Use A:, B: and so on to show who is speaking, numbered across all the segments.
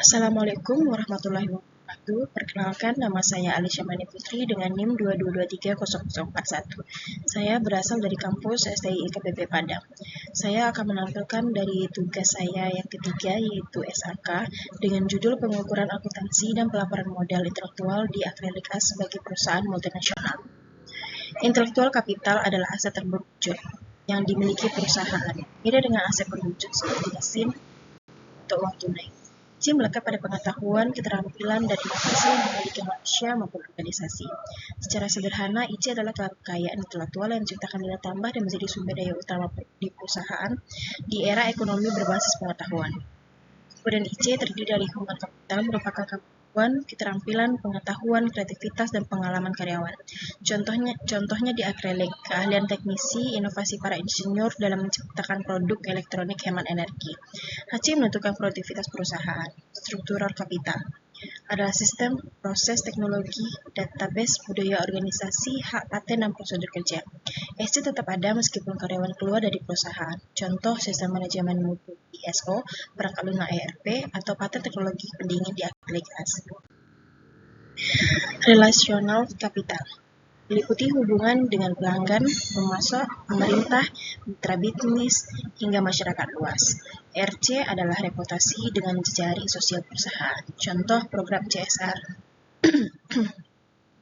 A: Assalamualaikum warahmatullahi wabarakatuh. Perkenalkan, nama saya Alisha Mani Putri dengan NIM 22230041. Saya berasal dari kampus STI IKPP Padang. Saya akan menampilkan dari tugas saya yang ketiga, yaitu SAK, dengan judul pengukuran akuntansi dan pelaporan modal intelektual di Acrylic As sebagai perusahaan multinasional. Intelektual kapital adalah aset terwujud yang dimiliki perusahaan. Beda dengan aset berwujud seperti mesin atau uang tunai. C melekat pada pengetahuan, keterampilan, dan inovasi yang dimiliki manusia maupun organisasi. Secara sederhana, IC adalah kekayaan intelektual yang menciptakan nilai tambah dan menjadi sumber daya utama di perusahaan di era ekonomi berbasis pengetahuan. Kemudian IC terdiri dari human capital, merupakan kemampuan, keterampilan, pengetahuan, kreativitas, dan pengalaman karyawan. Contohnya di Acrylic, keahlian teknisi, inovasi para insinyur dalam menciptakan produk elektronik hemat energi. HC menentukan produktivitas perusahaan. Struktural kapital adalah sistem, proses, teknologi, database, budaya organisasi, hak paten, dan prosedur kerja. SC tetap ada meskipun karyawan keluar dari perusahaan. Contoh sistem manajemen mutu ISO, perangkat lunak ERP, atau paten teknologi pendingin di Acrylic As. Relational kapital meliputi hubungan dengan pelanggan, pemasok, pemerintah, mitra bisnis, hingga masyarakat luas. RC adalah reputasi dengan jejaring sosial perusahaan. Contoh program CSR,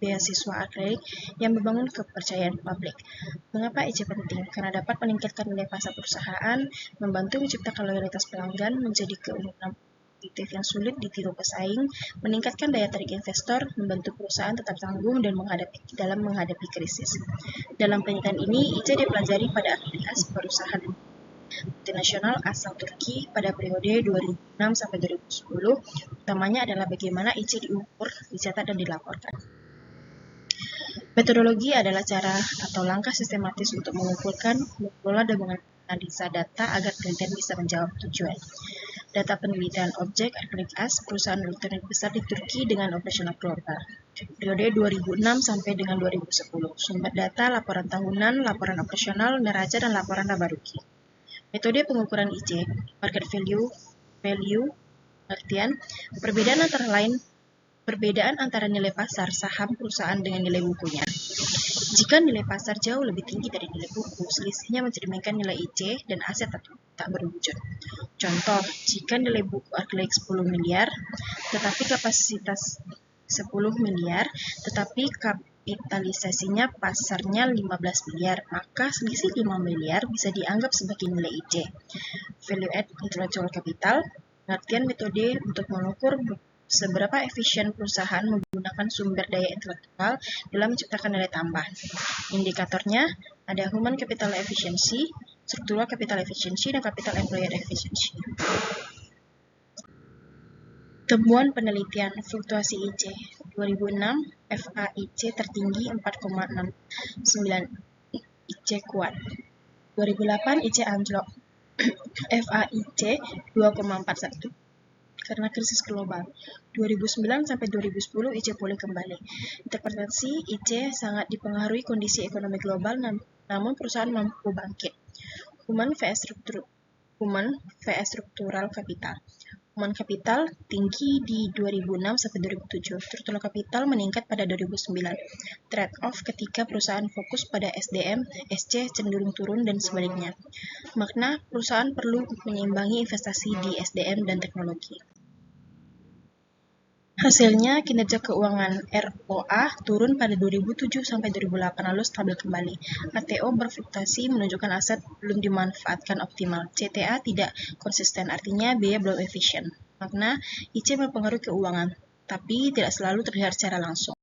A: beasiswa Acrylic yang membangun kepercayaan publik. Mengapa IC penting? Karena dapat meningkatkan nilai pasar perusahaan, membantu menciptakan loyalitas pelanggan, menjadi keunggulan kompetitif yang sulit ditiru pesaing, meningkatkan daya tarik investor, membantu perusahaan tetap tangguh dan dalam menghadapi krisis. Dalam penelitian ini, IC dipelajari pada Acrylic As, perusahaan multinasional asal Turki pada periode 2006 sampai 2010. Utamanya adalah bagaimana IC diukur, dicatat, dan dilaporkan. Metodologi adalah cara atau langkah sistematis untuk mengumpulkan, mengelola, dan menganalisa data agar penelitian bisa menjawab tujuan. Data penelitian objek Acrylic As, perusahaan elektronik besar di Turki dengan operasional global. Periode 2006 sampai dengan 2010. Sumber data, laporan tahunan, laporan operasional, neraca, dan laporan laba rugi. Metode pengukuran IC, market value, artian, perbedaan antara nilai pasar saham perusahaan dengan nilai bukunya. Jika nilai pasar jauh lebih tinggi dari nilai buku, selisihnya mencerminkan nilai IC dan aset tak berwujud. Contoh, jika nilai buku Acrylic 10 miliar, tetapi kapasitas 10 miliar, tetapi kapitalisasinya pasarnya 15 miliar, maka selisih 5 miliar bisa dianggap sebagai nilai IC. Value add intellectual capital, pengertian metode untuk mengukur seberapa efisien perusahaan menggunakan sumber daya intelektual dalam menciptakan nilai tambah. Indikatornya ada human capital efficiency, struktural capital efficiency, dan capital employed efficiency. Temuan penelitian fluktuasi IC 2006, FAIC tertinggi 4,69, IC kuat. 2008 IC anjlok, FAIC 2,41 karena krisis global. 2009 sampai 2010 IC pulih kembali. Interpretasi IC sangat dipengaruhi kondisi ekonomi global, namun perusahaan mampu bangkit. Human vs struktural kapital. Human capital tinggi di 2006 sampai 2007. Struktural capital meningkat pada 2009. Trade-off ketika perusahaan fokus pada SDM, SC cenderung turun dan sebaliknya. Makna perusahaan perlu menyeimbangi investasi di SDM dan teknologi. Hasilnya, kinerja keuangan ROA turun pada 2007 sampai 2008 lalu stabil kembali. ATO berfluktuasi menunjukkan aset belum dimanfaatkan optimal. CTA tidak konsisten, artinya biaya belum efisien. Makna IC mempengaruhi keuangan, tapi tidak selalu terlihat secara langsung.